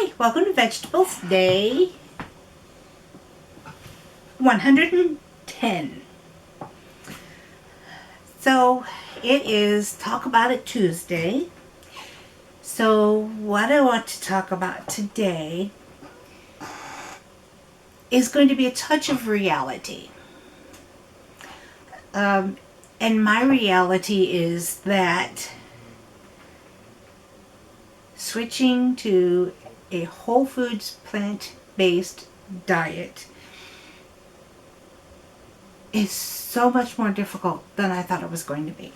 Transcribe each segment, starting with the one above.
Hi, welcome to Vegetables Day 110. So it is Talk About It Tuesday. So what I want to talk about today is going to be a touch of reality. And my reality is that switching to a whole foods plant-based diet is so much more difficult than I thought it was going to be.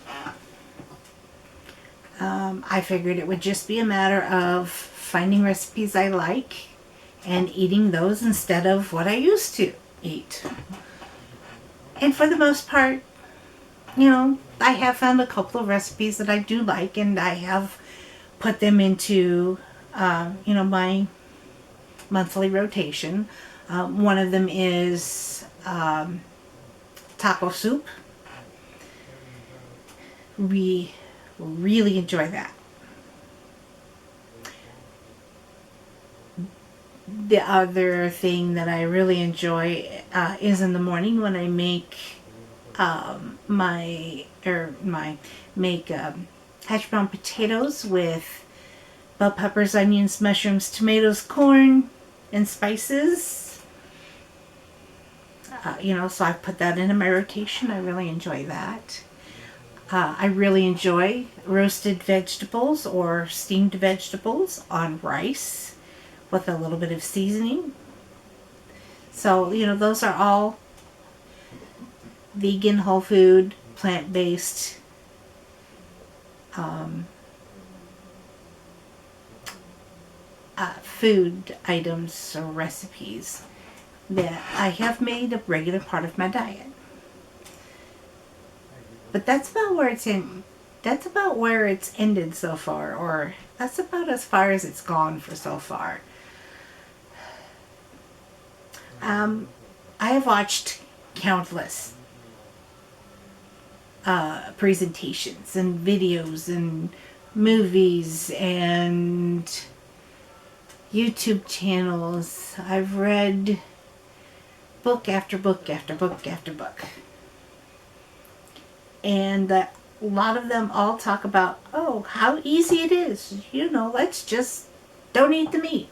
I figured it would just be a matter of finding recipes I like and eating those instead of what I used to eat. And for the most part, I have found a couple of recipes that I do like, and I have put them into, my monthly rotation. One of them is taco soup. We really enjoy that. The other thing that I really enjoy is in the morning when I make hash brown potatoes with bell peppers, onions, mushrooms, tomatoes, corn, and spices. So I put that into my rotation. I really enjoy that. I really enjoy roasted vegetables or steamed vegetables on rice with a little bit of seasoning. So, those are all vegan, whole food, plant-based food items or recipes that I have made a regular part of my diet. But that's about where it's in. That's about where it's ended so far, or that's about as far as it's gone for so far. I have watched countless presentations and videos and movies and YouTube channels. I've read book after book after book after book. And a lot of them all talk about, how easy it is. Let's just don't eat the meat.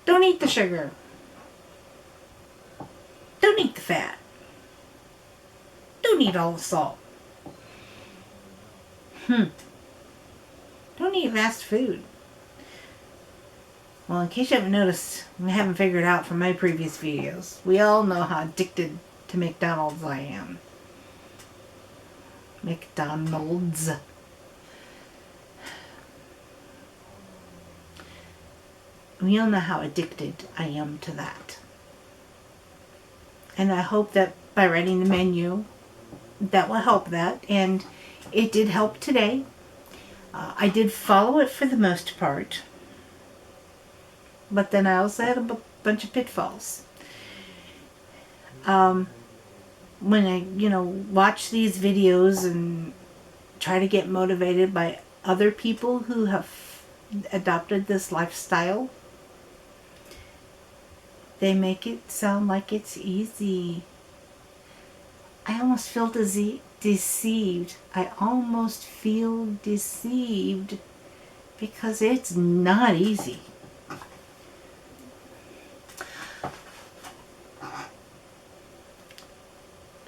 Don't eat the sugar. Don't eat the fat. Don't eat all the salt. Don't eat fast food. Well, in case you haven't noticed, I haven't figured out from my previous videos, we all know how addicted to McDonald's I am. McDonald's. We all know how addicted I am to that. And I hope that by writing the menu, that will help that. And it did help today. I did follow it for the most part. But then I also had a bunch of pitfalls. When I, watch these videos and try to get motivated by other people who have adopted this lifestyle, they make it sound like it's easy. I almost feel deceived. I almost feel deceived because it's not easy.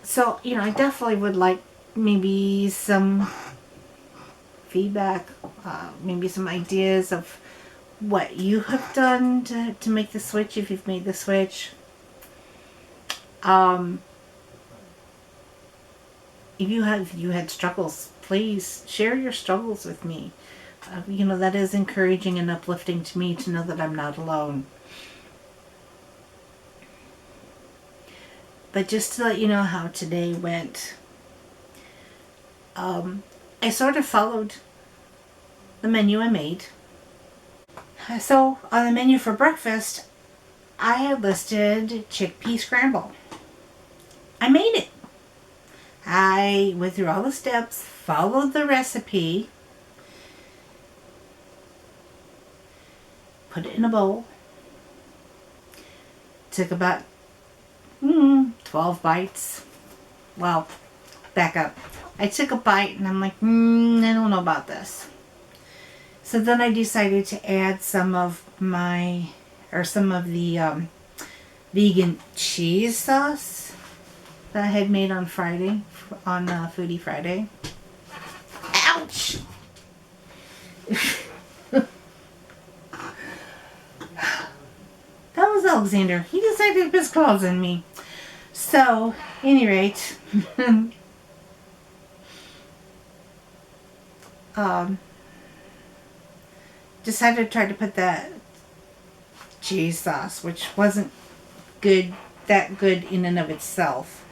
So, I definitely would like maybe some feedback, maybe some ideas of what you have done to make the switch, if you've made the switch. If you had struggles, please share your struggles with me. That is encouraging and uplifting to me to know that I'm not alone. But just to let you know how today went, I sort of followed the menu I made. So on the menu for breakfast, I had listed chickpea scramble. I made it. I went through all the steps, followed the recipe, put it in a bowl. Took about 12 bites. Well, back up. I took a bite and I'm like, I don't know about this. So then I decided to add some of the vegan cheese sauce that I had made on Friday, on Foodie Friday. Ouch! That was Alexander. He decided to put his claws in me. So, at any rate, decided to try to put that cheese sauce, which wasn't that good in and of itself.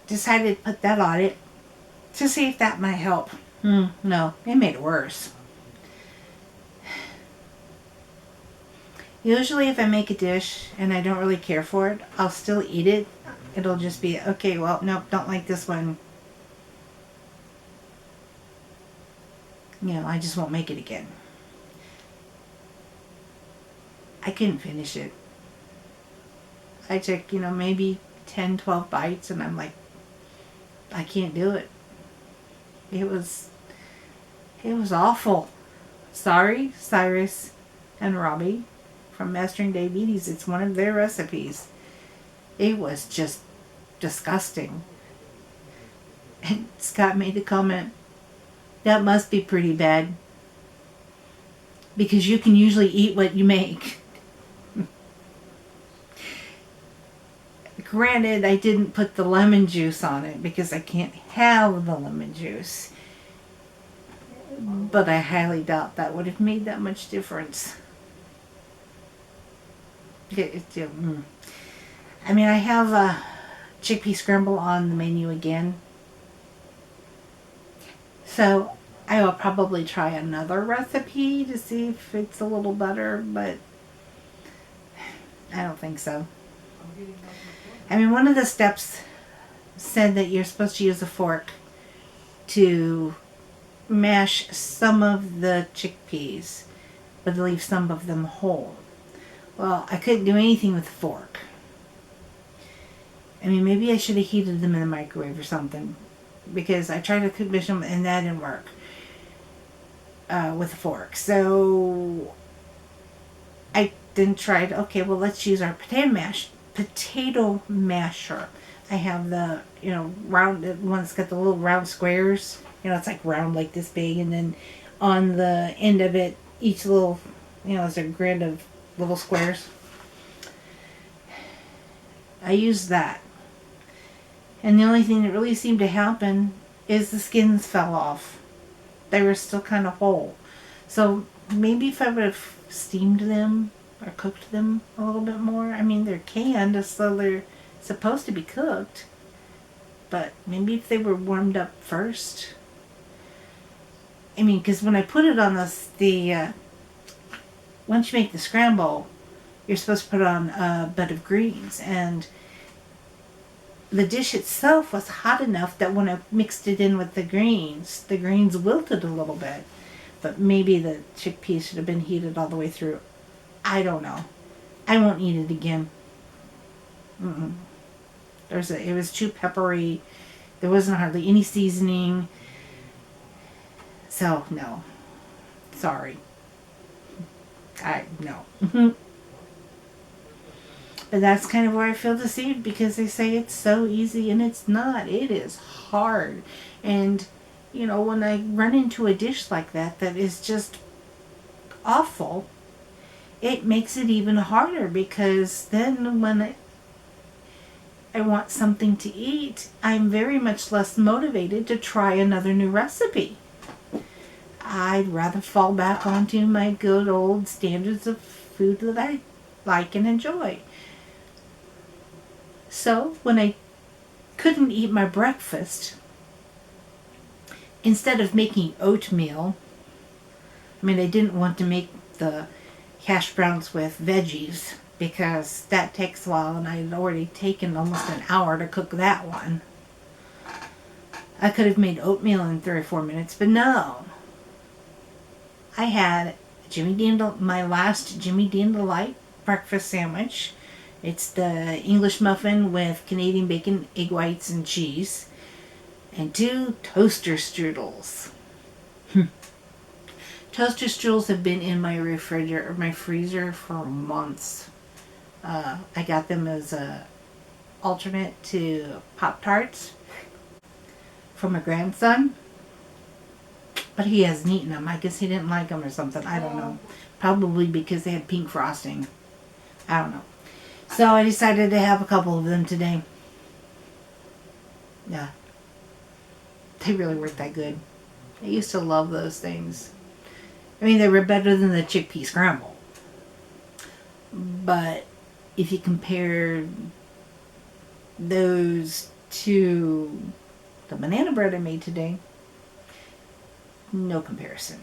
Decided to put that on it to see if that might help. No, it made it worse. Usually if I make a dish and I don't really care for it, I'll still eat it. It'll just be, okay, well, nope, don't like this one. I just won't make it again. I couldn't finish it. I took, maybe 10, 12 bites and I'm like, I can't do it. It was awful. Sorry, Cyrus and Robbie from Mastering Diabetes. It's one of their recipes. It was just disgusting. And Scott made the comment, that must be pretty bad, because you can usually eat what you make. Granted, I didn't put the lemon juice on it because I can't have the lemon juice. But I highly doubt that would have made that much difference. I mean, I have a chickpea scramble on the menu again. So I will probably try another recipe to see if it's a little better, but I don't think so. I mean, one of the steps said that you're supposed to use a fork to mash some of the chickpeas, but leave some of them whole. Well, I couldn't do anything with a fork. I mean, maybe I should have heated them in the microwave or something, because I tried to cook them and that didn't work with a fork. So I then tried, okay, well, let's use our potato masher. I have the, round one that's got the little round squares. It's like round like this big, and then on the end of it, each little, is a grid of little squares. I used that. And the only thing that really seemed to happen is the skins fell off. They were still kind of whole. So maybe if I would have steamed them or cooked them a little bit more. I mean, they're canned, so they're supposed to be cooked. But maybe if they were warmed up first. I mean, because when I put it on once you make the scramble, you're supposed to put on a bed of greens. And the dish itself was hot enough that when I mixed it in with the greens wilted a little bit. But maybe the chickpeas should have been heated all the way through. I don't know. I won't eat it again. It was too peppery. There wasn't hardly any seasoning. So, no. Sorry. No. But that's kind of where I feel deceived, because they say it's so easy, and it's not. It is hard. And, when I run into a dish like that is just awful, it makes it even harder, because then when I want something to eat, I'm very much less motivated to try another new recipe. I'd rather fall back onto my good old standards of food that I like and enjoy. So, when I couldn't eat my breakfast, instead of making oatmeal, I didn't want to make the hash browns with veggies, because that takes a while, and I had already taken almost an hour to cook that one. I could have made oatmeal in 3 or 4 minutes, but no. I had my last Jimmy Dean Delight breakfast sandwich. It's the English muffin with Canadian bacon, egg whites, and cheese. And 2 toaster strudels. Toaster strudels have been in my my freezer for months. I got them as a alternate to Pop-Tarts for my grandson. But he hasn't eaten them. I guess he didn't like them or something. I don't know. Probably because they had pink frosting. I don't know. So I decided to have a couple of them today. Yeah. They really weren't that good. I used to love those things. I mean, they were better than the chickpea scramble. But if you compare those to the banana bread I made today, no comparison.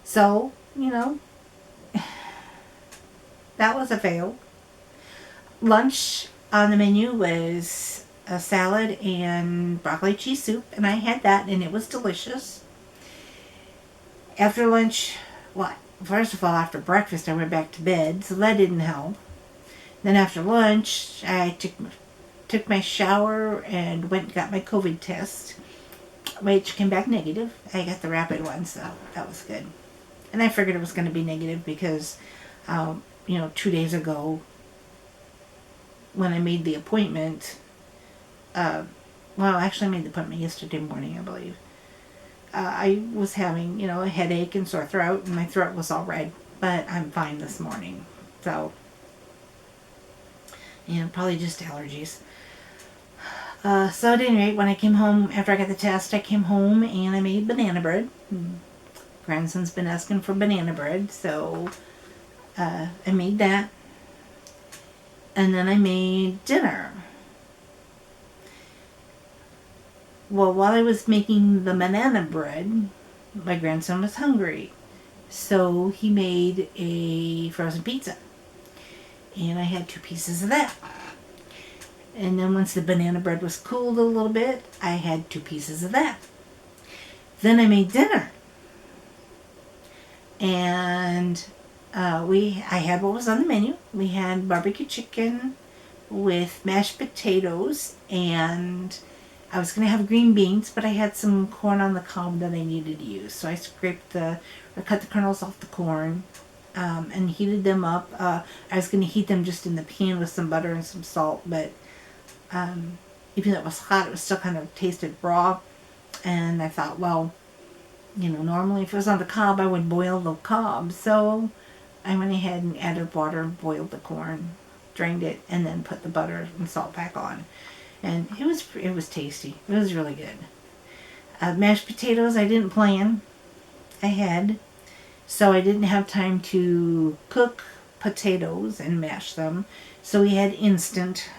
So, that was a fail. Lunch on the menu was a salad and broccoli cheese soup, and I had that, and it was delicious. After lunch, first of all, after breakfast, I went back to bed, so that didn't help. Then after lunch, I took my shower and went and got my COVID test, which came back negative. I got the rapid one, so that was good. And I figured it was going to be negative because, 2 days ago, when I made the appointment, actually I made the appointment yesterday morning, I believe. I was having, a headache and sore throat, and my throat was all red, but I'm fine this morning. So, probably just allergies. So at any rate, when I came home, after I got the test, I came home and I made banana bread. Grandson's been asking for banana bread, so I made that. And then I made dinner. Well, while I was making the banana bread, my grandson was hungry. So he made a frozen pizza. And I had 2 pieces of that. And then once the banana bread was cooled a little bit, I had 2 pieces of that. Then I made dinner. And I had what was on the menu. We had barbecue chicken with mashed potatoes, and I was going to have green beans, but I had some corn on the cob that I needed to use. So I cut the kernels off the corn and heated them up. I was going to heat them just in the pan with some butter and some salt, but even though it was hot, it was still kind of tasted raw. And I thought, well, normally if it was on the cob, I would boil the cob. So I went ahead and added water, boiled the corn, drained it, and then put the butter and salt back on. And it was tasty. It was really good. Mashed potatoes I didn't plan ahead, so I didn't have time to cook potatoes and mash them. So we had instant,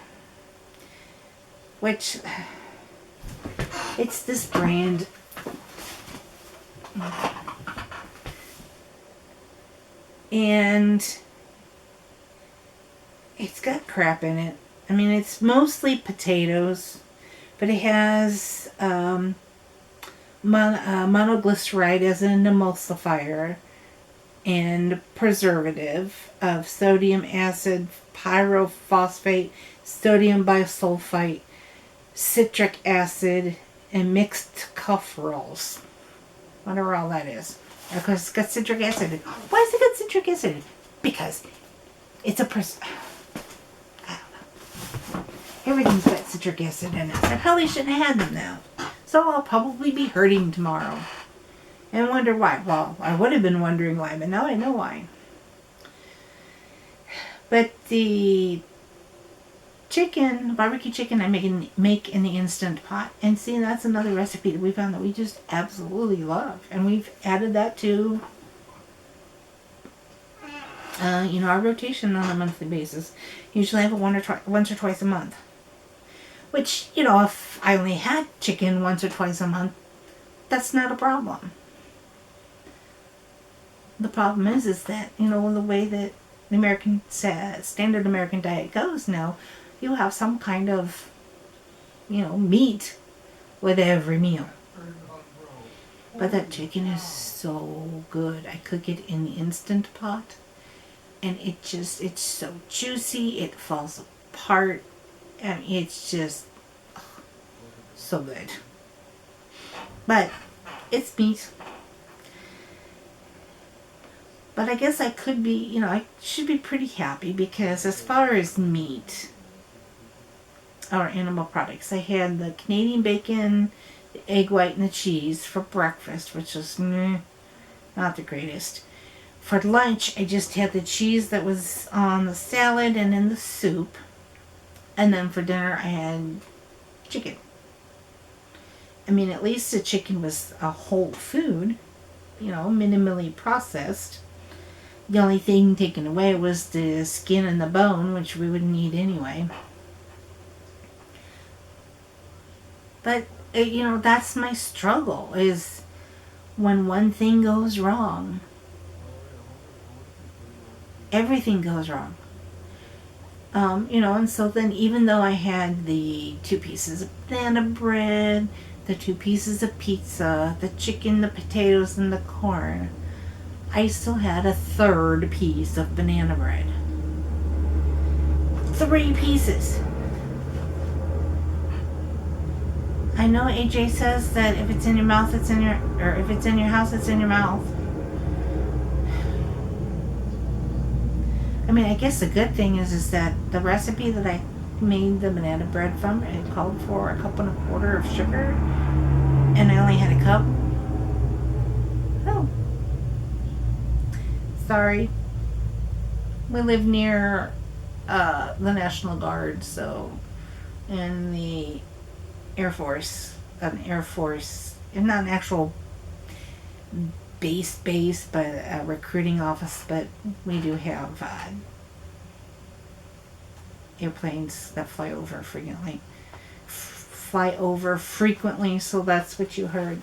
which it's this brand. And it's got crap in it. I mean, it's mostly potatoes, but it has monoglyceride as an emulsifier and preservative of sodium acid, pyrophosphate, sodium bisulfite, citric acid, and mixed cufferols. Whatever all that is. Because it's got citric acid. Why has it got citric acid? Because it's a I don't know. Everything's got citric acid in it. I probably shouldn't have had them now. So I'll probably be hurting tomorrow. And wonder why. Well, I would have been wondering why, but now I know why. But the barbecue chicken, I make in the Instant Pot. And see, that's another recipe that we found that we just absolutely love. And we've added that to our rotation on a monthly basis. Usually I have it once or twice a month. Which, if I only had chicken once or twice a month, that's not a problem. The problem is that, the way that the American standard American diet goes now, you have some kind of, meat with every meal. But that chicken is so good. I cook it in the Instant Pot, and it's so juicy. It falls apart, and it's just so good. But it's meat. But I guess I could be, I should be pretty happy because as far as meat or animal products, I had the Canadian bacon, the egg white, and the cheese for breakfast, which was not the greatest. For lunch, I just had the cheese that was on the salad and in the soup. And then for dinner, I had chicken. I mean, at least the chicken was a whole food, minimally processed. The only thing taken away was the skin and the bone, which we wouldn't eat anyway. But, that's my struggle, is when one thing goes wrong, everything goes wrong. And so then even though I had the 2 pieces of banana bread, the 2 pieces of pizza, the chicken, the potatoes, and the corn, I still had a 3rd piece of banana bread. 3 pieces. I know AJ says that if it's in your mouth, it's in your, or if it's in your house, it's in your mouth. I mean, I guess the good thing is that the recipe that I made the banana bread from, it called for 1.25 cups of sugar, and I only had a cup. Oh. Sorry. We live near the National Guard, so, and the Air Force, not an actual base, but a recruiting office, but we do have airplanes that fly over frequently, so that's what you heard.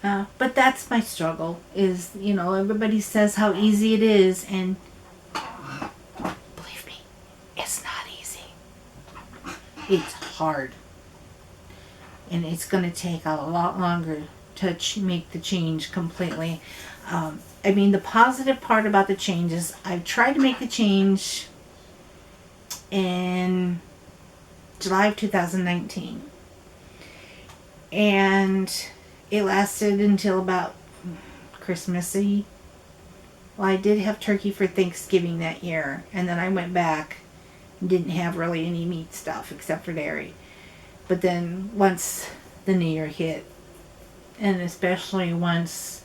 But that's my struggle, is, everybody says how easy it is, and believe me, it's not easy. It's hard. And it's going to take a lot longer to make the change completely. I mean, the positive part about the change is I've tried to make the change in July of 2019. And it lasted until about Christmassy. Well, I did have turkey for Thanksgiving that year. And then I went back and didn't have really any meat stuff except for dairy. But then once the new year hit, and especially once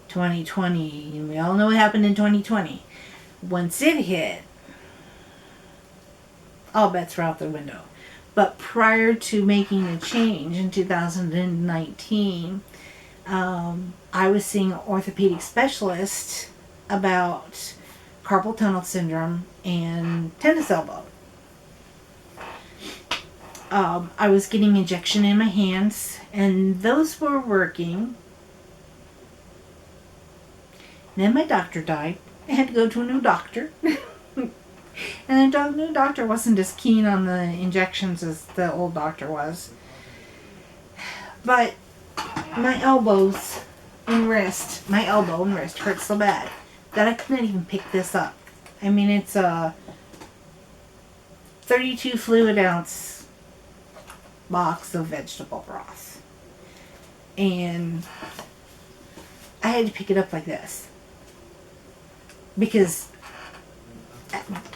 2020, and we all know what happened in 2020, once it hit, all bets were out the window. But prior to making the change in 2019, I was seeing an orthopedic specialist about carpal tunnel syndrome and tennis elbow. I was getting injection in my hands, and those were working. Then my doctor died. I had to go to a new doctor. And the new doctor wasn't as keen on the injections as the old doctor was. But my elbow and wrist hurt so bad that I couldn't even pick this up. I mean, it's a 32 fluid ounce box of vegetable broth. And I had to pick it up like this. Because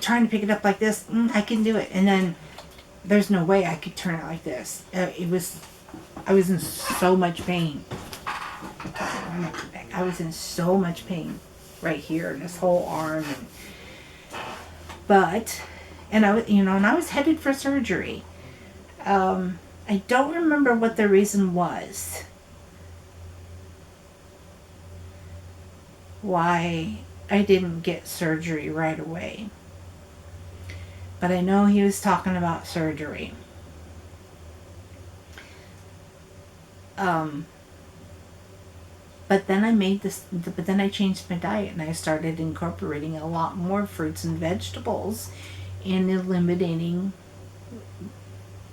trying to pick it up like this, I can do it. And then there's no way I could turn it like this. I was in so much pain. I was in so much pain right here in this whole arm. And I was headed for surgery. I don't remember what the reason was why I didn't get surgery right away. But I know he was talking about surgery. But then I changed my diet and I started incorporating a lot more fruits and vegetables and eliminating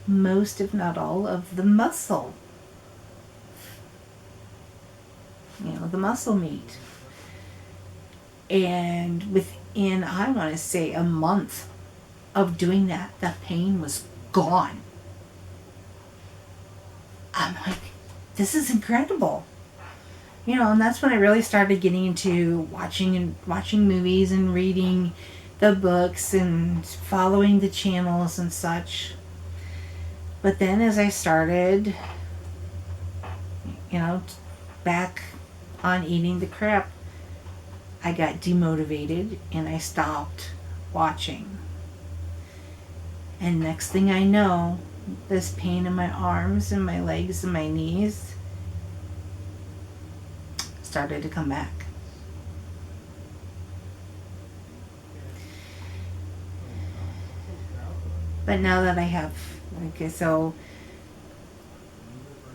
most, if not all, of the muscle the muscle meat. And within, I want to say, a month of doing that, the pain was gone. I'm like, this is incredible. And that's when I really started getting into watching movies and reading the books and following the channels and such. But then as I started, back on eating the crap, I got demotivated and I stopped watching. And next thing I know, this pain in my arms and my legs and my knees started to come back. But now that I have, so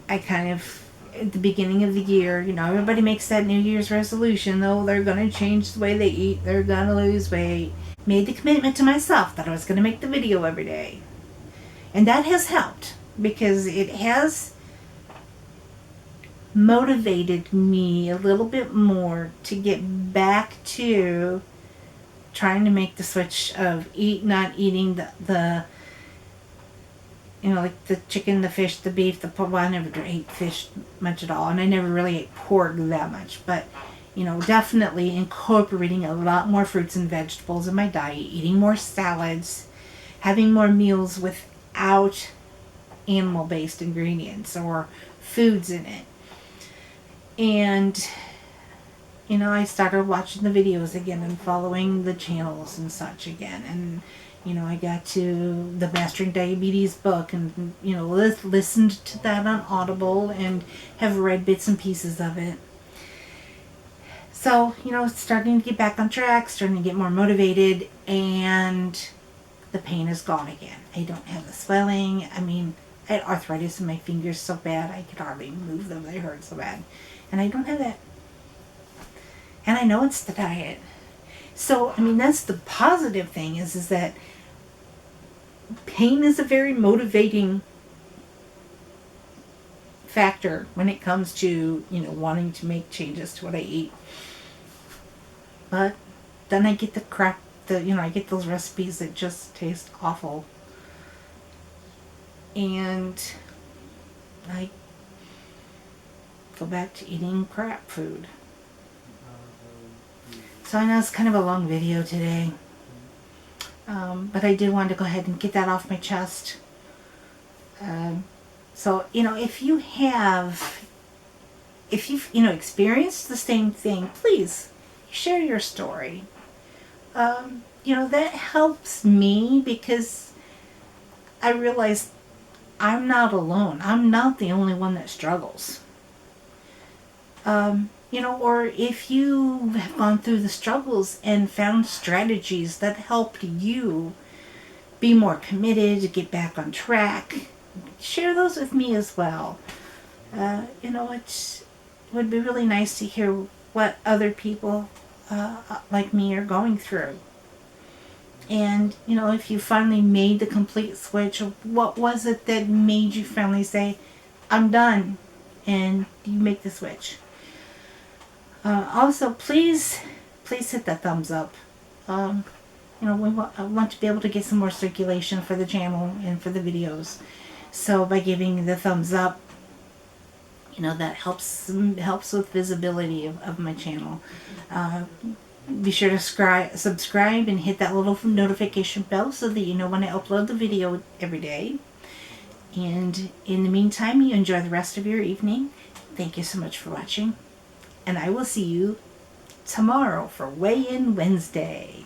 I kind of, at the beginning of the year, everybody makes that New Year's resolution, though they're going to change the way they eat, they're going to lose weight. Made the commitment to myself that I was going to make the video every day. And that has helped, because it has motivated me a little bit more to get back to trying to make the switch of not eating the like the chicken, the fish, the beef, the pork. Well, I never ate fish much at all, and I never really ate pork that much. But, definitely incorporating a lot more fruits and vegetables in my diet, eating more salads, having more meals without animal-based ingredients or foods in it. And, I started watching the videos again and following the channels and such again. And, I got to the Mastering Diabetes book and, listened to that on Audible and have read bits and pieces of it. So, starting to get back on track, starting to get more motivated, and the pain is gone again. I don't have the swelling. I had arthritis in my fingers so bad I could hardly move them. They hurt so bad. And I don't have that. And I know it's the diet. So, that's the positive thing is that pain is a very motivating factor when it comes to, wanting to make changes to what I eat. But then I get the crap, I get those recipes that just taste awful. And I go back to eating crap food. So I know it's kind of a long video today. But I did want to go ahead and get that off my chest. So, if you've, experienced the same thing, please share your story. That helps me because I realize I'm not alone. I'm not the only one that struggles. Or if you have gone through the struggles and found strategies that helped you be more committed, to get back on track, share those with me as well. It would be really nice to hear what other people like me are going through. And, if you finally made the complete switch, what was it that made you finally say, I'm done, and you make the switch? Also, please hit that thumbs up. I want to be able to get some more circulation for the channel and for the videos. So by giving the thumbs up, that helps with visibility of my channel. Be sure to subscribe and hit that little notification bell so that you know when I upload the video every day. And in the meantime, you enjoy the rest of your evening. Thank you so much for watching. And I will see you tomorrow for Weigh-In Wednesday.